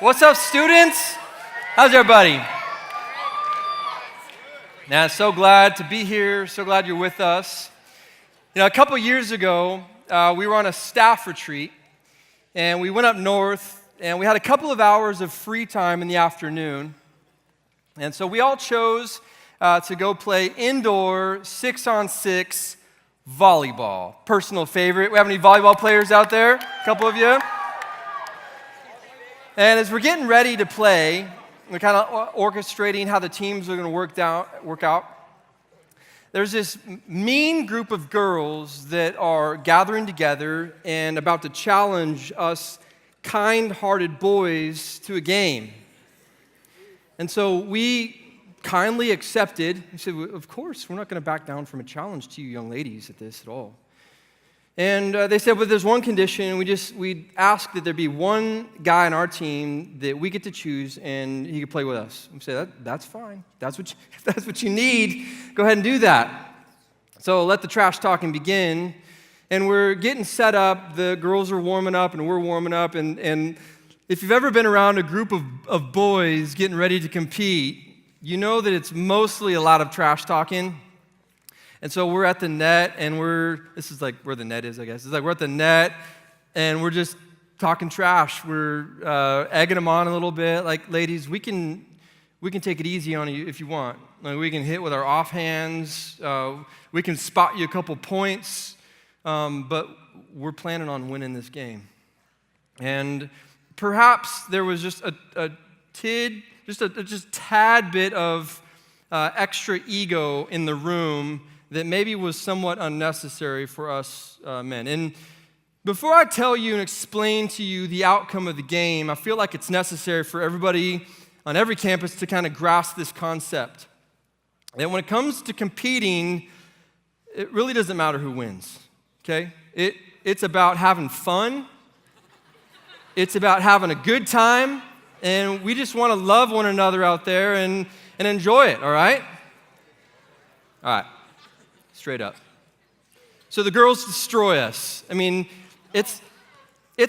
What's up, students? How's everybody? Now, so glad to be here. So glad you're with us. You know, a couple years ago, we were on a staff retreat, and we went up north, and we had a couple of hours of free time in the afternoon. And so we all chose to go play indoor 6-on-6 volleyball. Personal favorite. We have any volleyball players out there? A couple of you? And as we're getting ready to play, we're kind of orchestrating how the teams are going to work out. There's this mean group of girls that are gathering together and about to challenge us kind-hearted boys to a game. And so we kindly accepted. We said, of course, we're not going to back down from a challenge to you young ladies at this at all. And they said, well, there's one condition. We asked that there be one guy on our team that we get to choose, and he could play with us. We said, that's fine. If that's what you need, go ahead and do that. So let the trash talking begin. And we're getting set up. The girls are warming up, and we're warming up. And if you've ever been around a group of boys getting ready to compete, you know that it's mostly a lot of trash talking. And so we're at the net, and this is like where the net is, I guess. It's like we're at the net, and we're just talking trash. We're egging them on a little bit. Like, ladies, we can take it easy on you if you want. Like, we can hit with our offhands. We can spot you a couple points. But we're planning on winning this game. And perhaps there was just a tad bit of extra ego in the room that maybe was somewhat unnecessary for us men. And before I tell you and explain to you the outcome of the game, I feel like it's necessary for everybody on every campus to kind of grasp this concept. And when it comes to competing, it really doesn't matter who wins, okay? It's about having fun. It's about having a good time. And we just want to love one another out there and enjoy it, all right? All right. Straight up. So the girls destroy us. I mean, it's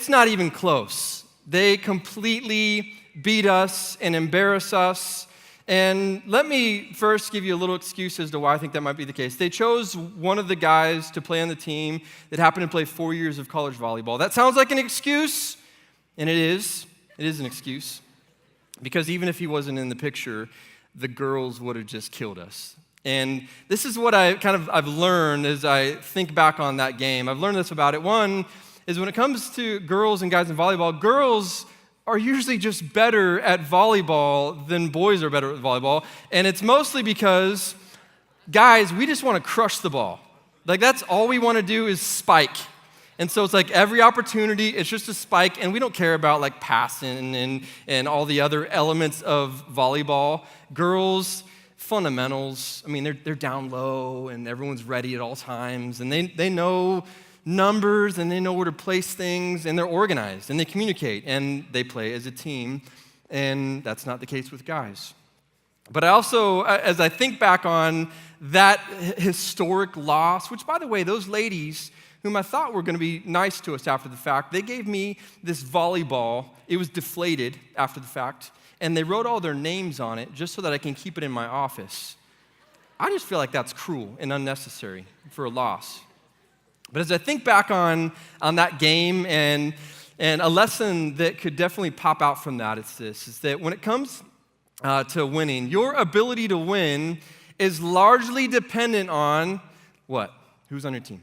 not even close. They completely beat us and embarrass us. And let me first give you a little excuse as to why I think that might be the case. They chose one of the guys to play on the team that happened to play 4 years of college volleyball. That sounds like an excuse, and it is. It is an excuse. Because even if he wasn't in the picture, the girls would have just killed us. And this is what I've learned as I think back on that game. I've learned this about it. One is when it comes to girls and guys in volleyball, girls are usually just better at volleyball than boys are better at volleyball. And it's mostly because, guys, we just want to crush the ball. Like, that's all we want to do is spike. And so it's like every opportunity, it's just a spike, and we don't care about like passing and all the other elements of volleyball. Girls, fundamentals, I mean, they're down low, and everyone's ready at all times, and they know numbers, and they know where to place things, and they're organized, and they communicate, and they play as a team, and that's not the case with guys. But I also, as I think back on that historic loss, which, by the way, those ladies whom I thought were going to be nice to us after the fact, they gave me this volleyball. It was deflated after the fact, and they wrote all their names on it just so that I can keep it in my office. I just feel like that's cruel and unnecessary for a loss. But as I think back on that game and a lesson that could definitely pop out from that, is that when it comes to winning, your ability to win is largely dependent on what? Who's on your team?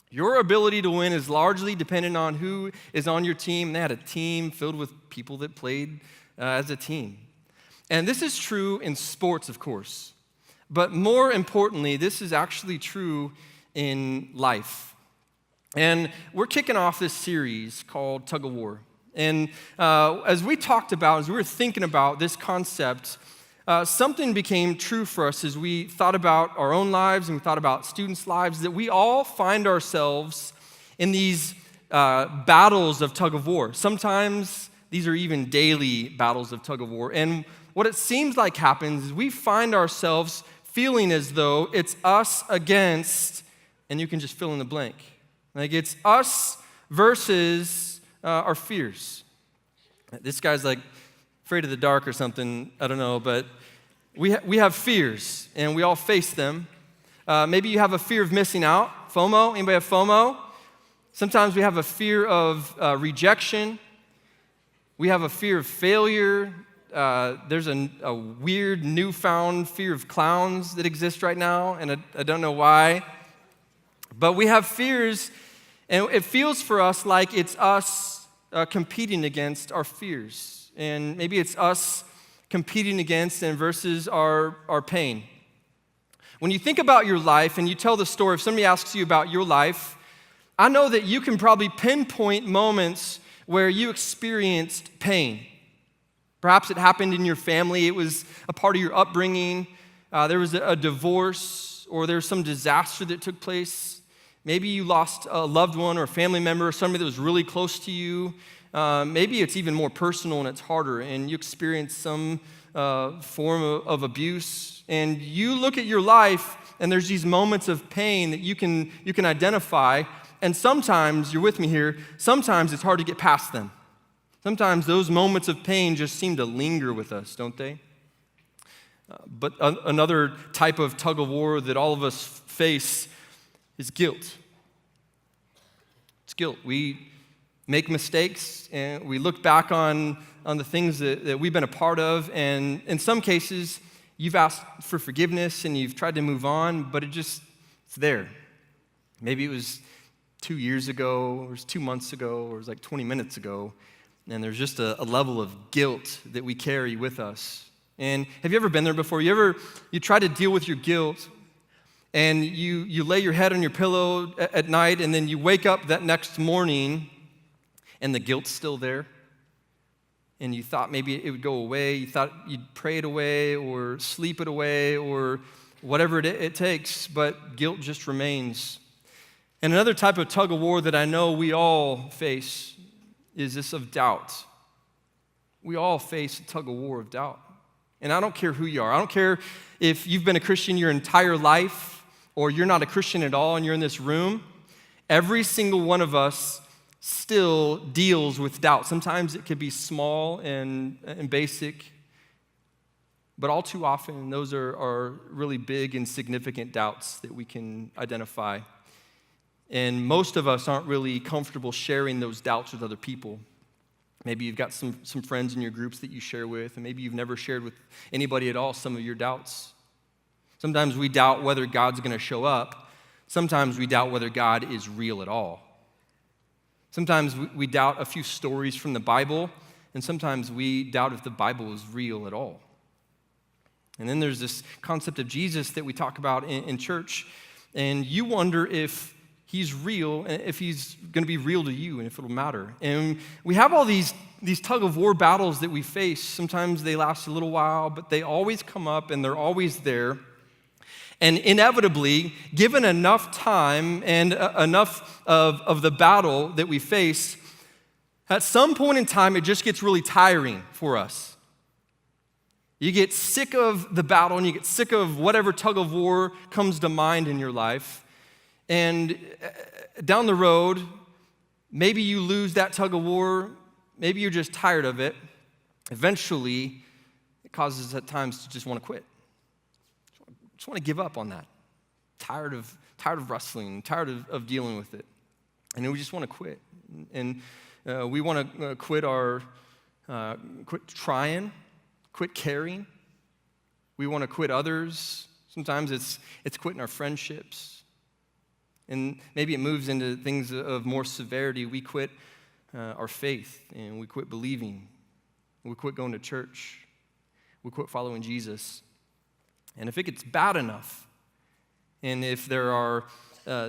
Your ability to win is largely dependent on who is on your team. They had a team filled with people that played as a team. And this is true in sports, of course. But more importantly, this is actually true in life. And we're kicking off this series called Tug of War. And as we were thinking about this concept, something became true for us as we thought about our own lives and we thought about students' lives, that we all find ourselves in these battles of tug of war. Sometimes these are even daily battles of tug of war. And what it seems like happens is we find ourselves feeling as though it's us against, and you can just fill in the blank. Like, it's us versus our fears. This guy's like afraid of the dark or something, I don't know, but we have fears, and we all face them. Maybe you have a fear of missing out, FOMO. Anybody have FOMO? Sometimes we have a fear of rejection. We have a fear of failure. There's a weird newfound fear of clowns that exists right now, and I don't know why. But we have fears, and it feels for us like it's us competing against our fears. And maybe it's us competing against and versus our pain. When you think about your life and you tell the story, if somebody asks you about your life, I know that you can probably pinpoint moments where you experienced pain. Perhaps it happened in your family. It was a part of your upbringing. There was a divorce, or there was some disaster that took place. Maybe you lost a loved one or a family member or somebody that was really close to you. Maybe it's even more personal and it's harder, and you experience some form of abuse. And you look at your life, and there's these moments of pain that you can identify. And sometimes, you're with me here, sometimes it's hard to get past them. Sometimes those moments of pain just seem to linger with us, don't they? But another type of tug of war that all of us face is guilt. It's guilt. We make mistakes, and we look back on the things that we've been a part of, and in some cases, you've asked for forgiveness and you've tried to move on, but it's there. Maybe it was 2 years ago, or it was 2 months ago, or it was like 20 minutes ago, and there's just a level of guilt that we carry with us. And have you ever been there before? You try to deal with your guilt, and you lay your head on your pillow at night, and then you wake up that next morning, and the guilt's still there. And you thought maybe it would go away. You thought you'd pray it away or sleep it away or whatever it takes, but guilt just remains. And another type of tug of war that I know we all face is this of doubt. We all face a tug of war of doubt. And I don't care who you are. I don't care if you've been a Christian your entire life or you're not a Christian at all and you're in this room. Every single one of us still deals with doubt. Sometimes it could be small and basic, but all too often those are really big and significant doubts that we can identify. And most of us aren't really comfortable sharing those doubts with other people. Maybe you've got some friends in your groups that you share with, and maybe you've never shared with anybody at all some of your doubts. Sometimes we doubt whether God's going to show up. Sometimes we doubt whether God is real at all. Sometimes we doubt a few stories from the Bible, and sometimes we doubt if the Bible is real at all. And then there's this concept of Jesus that we talk about in church, and you wonder if he's real, and if he's going to be real to you, and if it'll matter. And we have all these tug of war battles that we face. Sometimes they last a little while, but they always come up, and they're always there. And inevitably, given enough time and enough of the battle that we face, at some point in time, it just gets really tiring for us. You get sick of the battle, and you get sick of whatever tug of war comes to mind in your life. And down the road, maybe you lose that tug of war. Maybe you're just tired of it. Eventually, it causes at times to just want to quit. Just want to give up on that. Tired of wrestling, tired of dealing with it. And we just want to quit. And we want to quit trying, quit caring. We want to quit others. Sometimes it's quitting our friendships. And maybe it moves into things of more severity. We quit our faith, and we quit believing. We quit going to church. We quit following Jesus. And if it gets bad enough, and if there are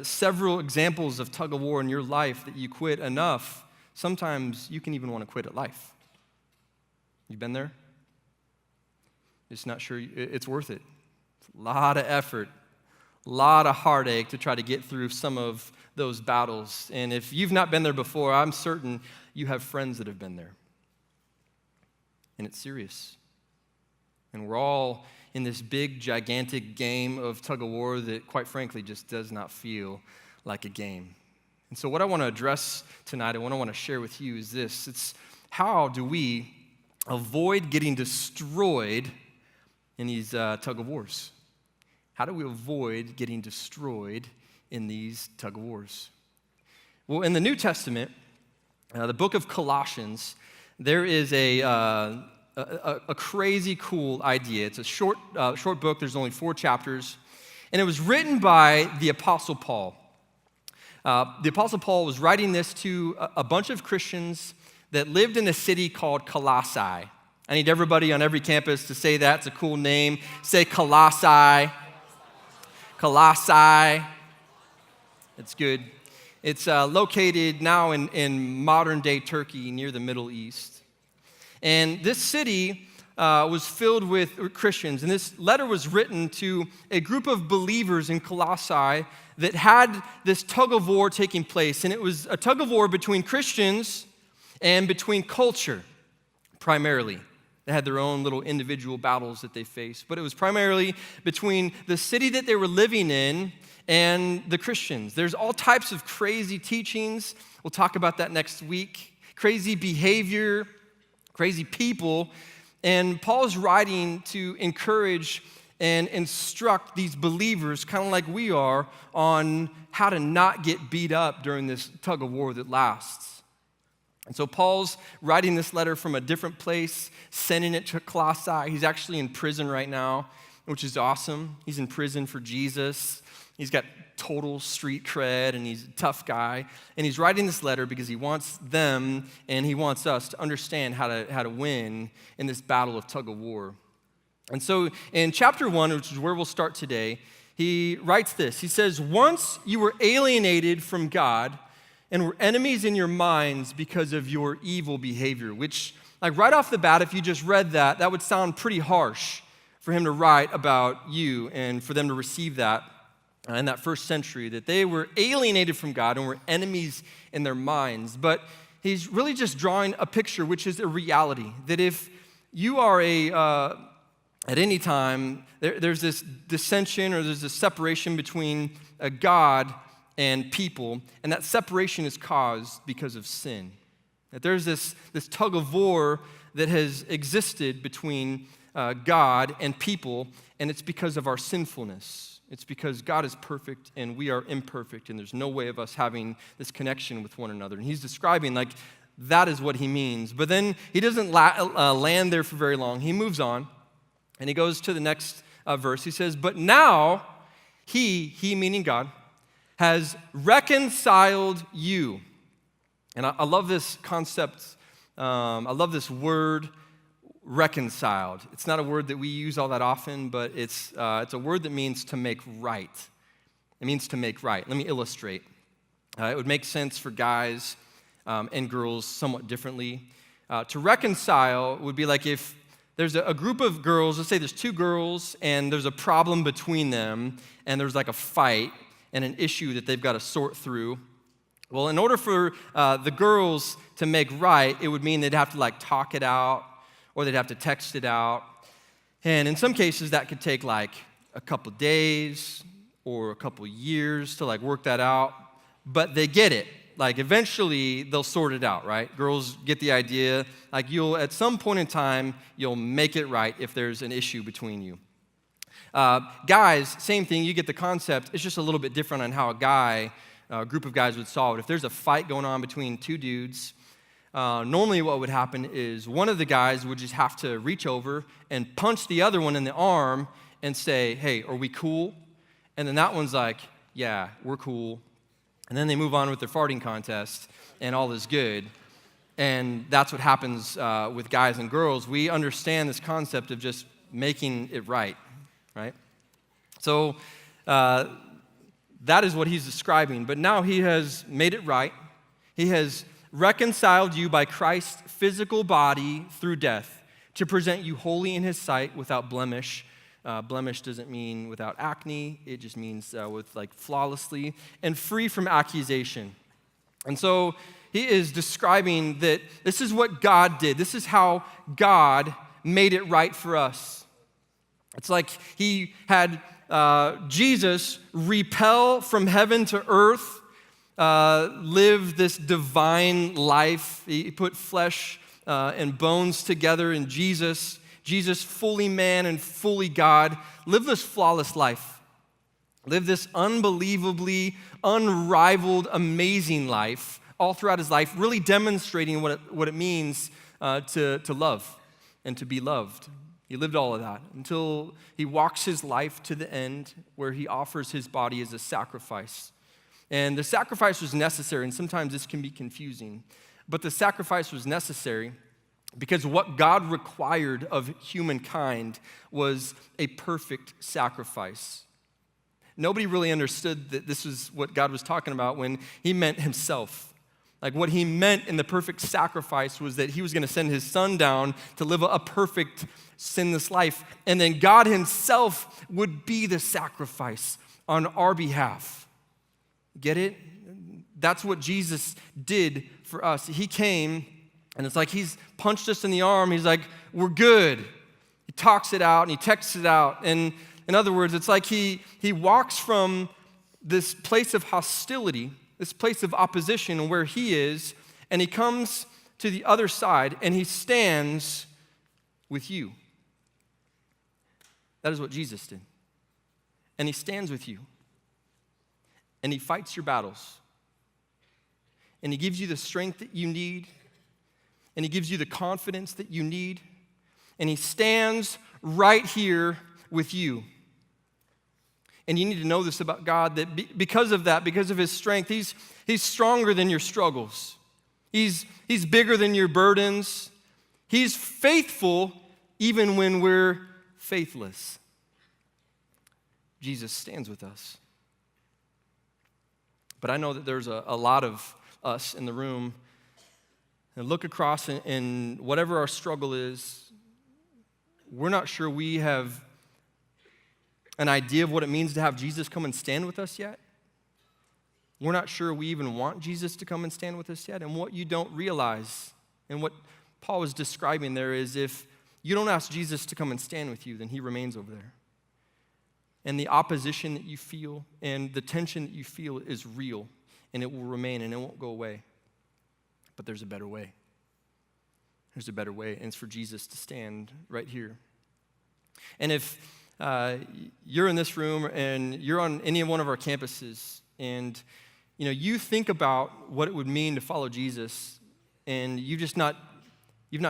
several examples of tug of war in your life that you quit enough, sometimes you can even want to quit at life. You been there? Just not sure it's worth it. It's a lot of effort. A lot of heartache to try to get through some of those battles. And if you've not been there before, I'm certain you have friends that have been there. And it's serious. And we're all in this big, gigantic game of tug of war that, quite frankly, just does not feel like a game. And so what I want to address tonight and what I want to share with you is this. It's how do we avoid getting destroyed in these tug of wars? How do we avoid getting destroyed in these tug of wars? Well, in the New Testament, the book of Colossians, there is a crazy cool idea. It's a short book. There's only 4 chapters. And it was written by the Apostle Paul. The Apostle Paul was writing this to a bunch of Christians that lived in a city called Colossae. I need everybody on every campus to say that. It's a cool name. Say Colossae. Colossae. It's good. It's located now in modern-day Turkey near the Middle East. And this city was filled with Christians. And this letter was written to a group of believers in Colossae that had this tug of war taking place. And it was a tug of war between Christians and between culture, primarily. They had their own little individual battles that they faced. But it was primarily between the city that they were living in and the Christians. There's all types of crazy teachings. We'll talk about that next week. Crazy behavior, crazy people. And Paul's writing to encourage and instruct these believers, kind of like we are, on how to not get beat up during this tug of war that lasts. And so Paul's writing this letter from a different place, sending it to Colossae. He's actually in prison right now, which is awesome. He's in prison for Jesus. He's got total street cred, and he's a tough guy. And he's writing this letter because he wants them and he wants us to understand how to win in this battle of tug of war. And so in chapter 1, which is where we'll start today, he writes this. He says, "Once you were alienated from God and were enemies in your minds because of your evil behavior," which, like right off the bat, if you just read that, that would sound pretty harsh for him to write about you and for them to receive that in that first century, that they were alienated from God and were enemies in their minds. But he's really just drawing a picture, which is a reality, that if you are at any time, there's this dissension or there's this separation between God and people, and that separation is caused because of sin. That there's this tug of war that has existed between God and people, and it's because of our sinfulness. It's because God is perfect and we are imperfect, and there's no way of us having this connection with one another. And he's describing like that is what he means. But then he doesn't land there for very long. He moves on, and he goes to the next verse. He says, "But now he meaning God, has reconciled you." And I love this concept. I love this word, reconciled. It's not a word that we use all that often, but it's a word that means to make right. It means to make right. Let me illustrate. It would make sense for guys and girls somewhat differently. To reconcile would be like if there's a group of girls, let's say there's 2 girls, and there's a problem between them, and there's like a fight and an issue that they've got to sort through. Well, in order for the girls to make right, it would mean they'd have to like talk it out, or they'd have to text it out. And in some cases, that could take like a couple days or a couple years to like work that out. But they get it. Like eventually, they'll sort it out, right? Girls get the idea. Like at some point in time, you'll make it right if there's an issue between you. Guys, same thing. You get the concept. It's just a little bit different on how a group of guys would solve it. If there's a fight going on between 2 dudes, normally what would happen is one of the guys would just have to reach over and punch the other one in the arm and say, "Hey, are we cool?" And then that one's like, "Yeah, we're cool." And then they move on with their farting contest, and all is good. And that's what happens with guys and girls. We understand this concept of just making it right? So that is what he's describing. But now he has made it right. He has reconciled you by Christ's physical body through death to present you holy in his sight without blemish. Blemish doesn't mean without acne. It just means with like flawlessly and free from accusation. And so he is describing that this is what God did. This is how God made it right for us. It's like he had Jesus repel from heaven to earth, live this divine life. He put flesh and bones together in Jesus. Jesus, fully man and fully God, lived this flawless life. Lived this unbelievably, unrivaled, amazing life all throughout his life, really demonstrating what it means to love and to be loved. He lived all of that until he walks his life to the end where he offers his body as a sacrifice. And the sacrifice was necessary, and sometimes this can be confusing, but the sacrifice was necessary because what God required of humankind was a perfect sacrifice. Nobody really understood that this was what God was talking about when he meant himself. Like what he meant in the perfect sacrifice was that he was going to send his son down to live a perfect, sinless life. And then God himself would be the sacrifice on our behalf. Get it? That's what Jesus did for us. He came, and it's like he's punched us in the arm. He's like, we're good. He talks it out, and he texts it out. And in other words, it's like he walks from this place of hostility, this place of opposition where he is, and he comes to the other side, and he stands with you. That is what Jesus did. And he stands with you. And he fights your battles. And he gives you the strength that you need. And he gives you the confidence that you need. And he stands right here with you. And you need to know this about God, that because of that, because of his strength, he's stronger than your struggles. He's bigger than your burdens. He's faithful even when we're faithless. Jesus stands with us. But I know that there's a lot of us in the room and look across and whatever our struggle is, we're not sure we have an idea of what it means to have Jesus come and stand with us yet. We're not sure we even want Jesus to come and stand with us yet. And what you don't realize, and what Paul was describing there, is if you don't ask Jesus to come and stand with you, then he remains over there. And the opposition that you feel and the tension that you feel is real, and it will remain and it won't go away. But there's a better way. There's a better way, and it's for Jesus to stand right here. And if you're in this room and you're on any one of our campuses, and you think about what it would mean to follow Jesus, and you've not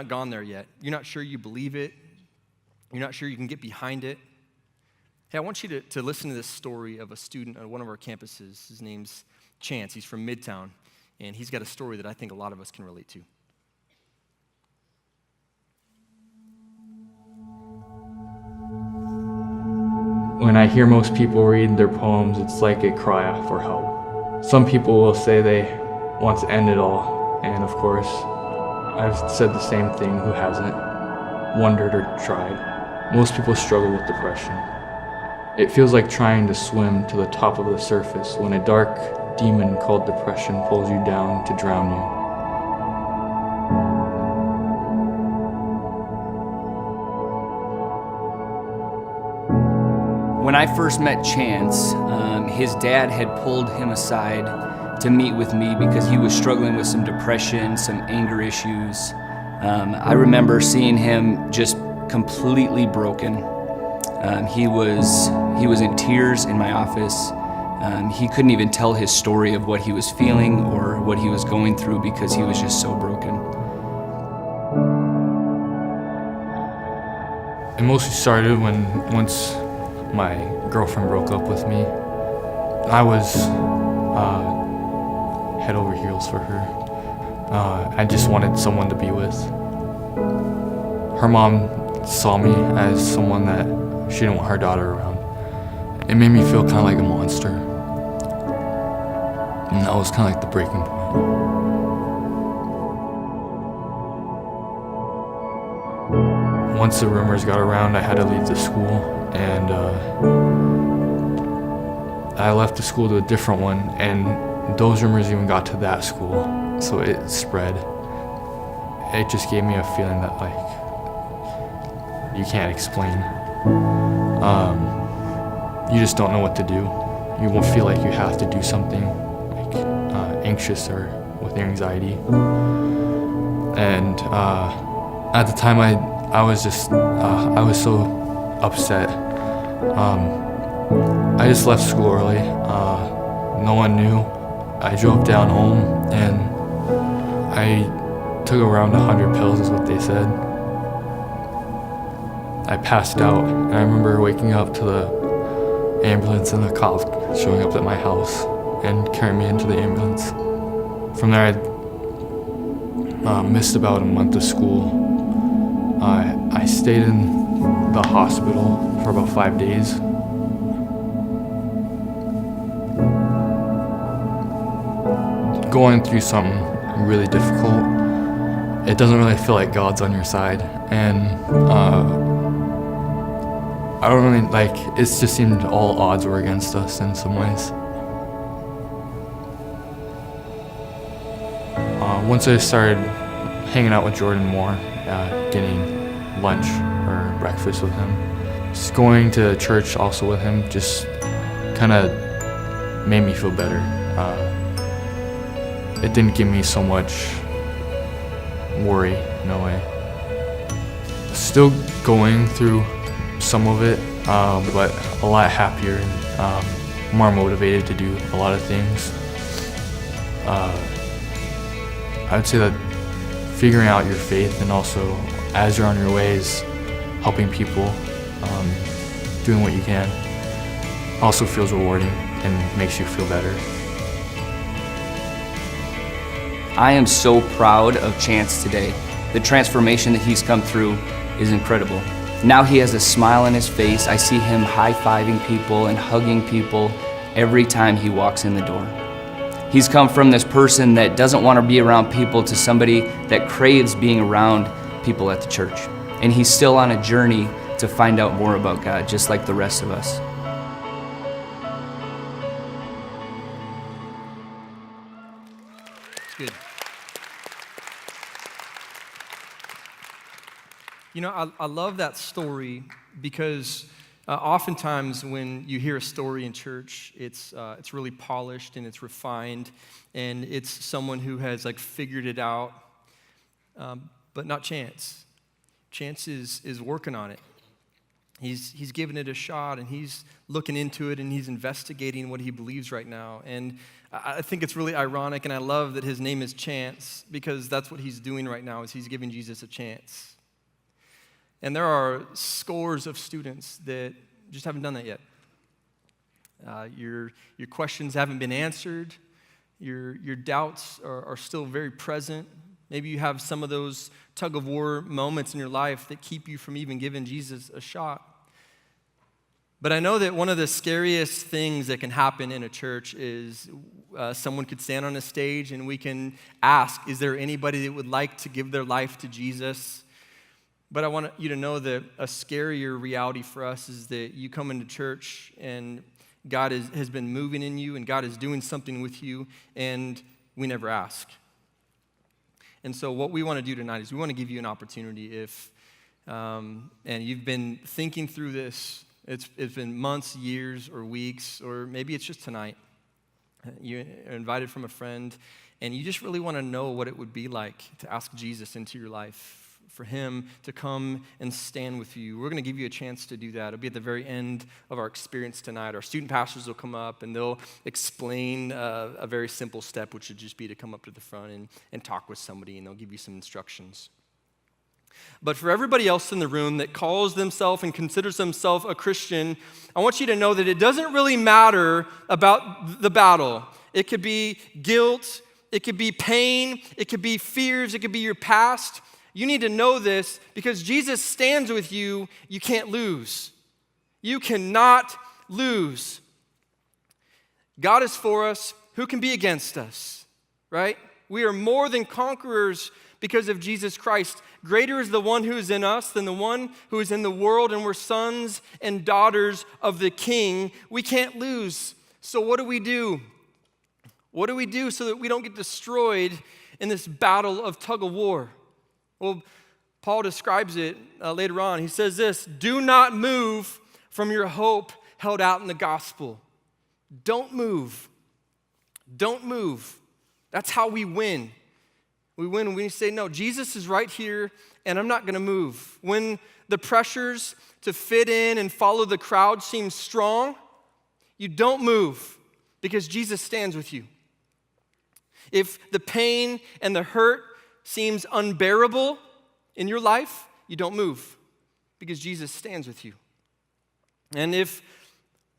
gone there yet. You're not sure you believe it. You're not sure you can get behind it. Hey, I want you to listen to this story of a student on one of our campuses. His name's Chance. He's from Midtown, and he's got a story that I think a lot of us can relate to. When I hear most people read their poems, it's like a cry for help. Some people will say they want to end it all, and of course, I've said the same thing, who hasn't wondered or tried. Most people struggle with depression. It feels like trying to swim to the top of the surface when a dark demon called depression pulls you down to drown you. When I first met Chance, his dad had pulled him aside to meet with me because he was struggling with some depression, some anger issues. I remember seeing him just completely broken. He was in tears in my office. He couldn't even tell his story of what he was feeling or what he was going through because he was just so broken. It mostly started once my girlfriend broke up with me. I was head over heels for her. I just wanted someone to be with. Her mom saw me as someone that she didn't want her daughter around. It made me feel kind of like a monster. And that was kind of like the breaking point. Once the rumors got around, I had to leave the school, and I left the school to a different one, and those rumors even got to that school, so it spread. It just gave me a feeling that, like, you can't explain. You just don't know what to do. You won't feel like you have to do something, like anxious or with anxiety. And at the time, I was so upset. I just left school early. No one knew. I drove down home and I took around 100 pills is what they said. I passed out, and I remember waking up to the ambulance and the cops showing up at my house and carrying me into the ambulance. From there, I missed about a month of school. I stayed in the hospital for about 5 days. Going through something really difficult, it doesn't really feel like God's on your side, and I don't really it just seemed all odds were against us in some ways. Once I started hanging out with Jordan more, getting lunch or breakfast with him, just going to church also with him just kind of made me feel better. It didn't give me so much worry in a way. Still going through some of it, but a lot happier and more motivated to do a lot of things. I would say that figuring out your faith and also as you're on your ways, helping people, doing what you can, also feels rewarding and makes you feel better. I am so proud of Chance today. The transformation that he's come through is incredible. Now he has a smile on his face. I see him high-fiving people and hugging people every time he walks in the door. He's come from this person that doesn't want to be around people to somebody that craves being around people at the church. And he's still on a journey to find out more about God, just like the rest of us. It's good. You know, I love that story because oftentimes when you hear a story in church, it's really polished and it's refined, and it's someone who has figured it out, but not Chance. Chance is working on it. He's giving it a shot, and he's looking into it, and he's investigating what he believes right now. And I think it's really ironic, and I love that his name is Chance because that's what he's doing right now is he's giving Jesus a chance. And there are scores of students that just haven't done that yet. Your questions haven't been answered. Your doubts are still very present. Maybe you have some of those tug of war moments in your life that keep you from even giving Jesus a shot. But I know that one of the scariest things that can happen in a church is someone could stand on a stage and we can ask, is there anybody that would like to give their life to Jesus? But I want you to know that a scarier reality for us is that you come into church and God has been moving in you and God is doing something with you, and we never ask. And so what we want to do tonight is we want to give you an opportunity if, and you've been thinking through this, it's been months, years, or weeks, or maybe it's just tonight. You're invited from a friend, and you just really want to know what it would be like to ask Jesus into your life, for him to come and stand with you. We're going to give you a chance to do that. It'll be at the very end of our experience tonight. Our student pastors will come up and they'll explain a very simple step, which would just be to come up to the front and talk with somebody, and they'll give you some instructions. But for everybody else in the room that calls themselves and considers themselves a Christian, I want you to know that it doesn't really matter about the battle. It could be guilt, it could be pain, it could be fears, it could be your past. You need to know this because Jesus stands with you. You can't lose. You cannot lose. God is for us. Who can be against us, right? We are more than conquerors because of Jesus Christ. Greater is the one who is in us than the one who is in the world, and we're sons and daughters of the King. We can't lose. So what do we do? What do we do so that we don't get destroyed in this battle of tug of war? Well, Paul describes it later on. He says this, do not move from your hope held out in the gospel. Don't move. Don't move. That's how we win. We win when we say, no, Jesus is right here, and I'm not going to move. When the pressures to fit in and follow the crowd seem strong, you don't move because Jesus stands with you. If the pain and the hurt seems unbearable in your life, you don't move because Jesus stands with you. And if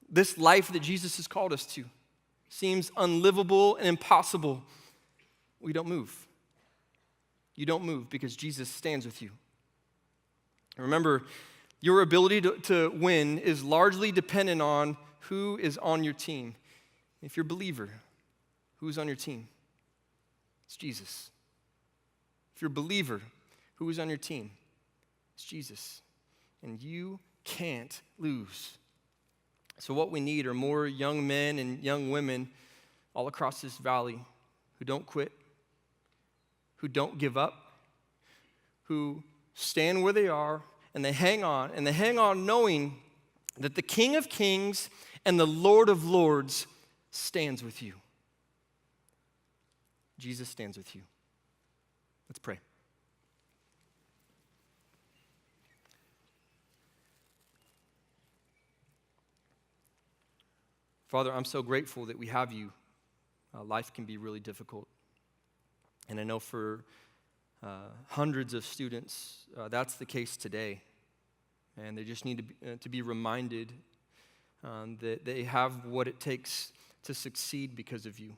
this life that Jesus has called us to seems unlivable and impossible, we don't move. You don't move because Jesus stands with you. Remember, your ability to win is largely dependent on who is on your team. If you're a believer, who's on your team? It's Jesus. If you're a believer, who is on your team? It's Jesus. And you can't lose. So what we need are more young men and young women all across this valley who don't quit, who don't give up, who stand where they are, and they hang on knowing that the King of Kings and the Lord of Lords stands with you. Jesus stands with you. Let's pray. Father, I'm so grateful that we have you. Life can be really difficult. And I know for hundreds of students, that's the case today. And they just need to be reminded that they have what it takes to succeed because of you.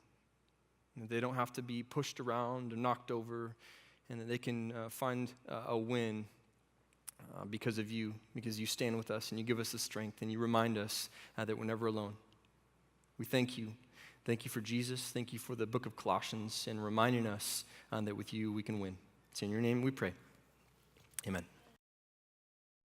And they don't have to be pushed around or knocked over, and that they can find a win because of you, because you stand with us and you give us the strength and you remind us that we're never alone. We thank you. Thank you for Jesus. Thank you for the book of Colossians and reminding us that with you we can win. It's in your name we pray. Amen.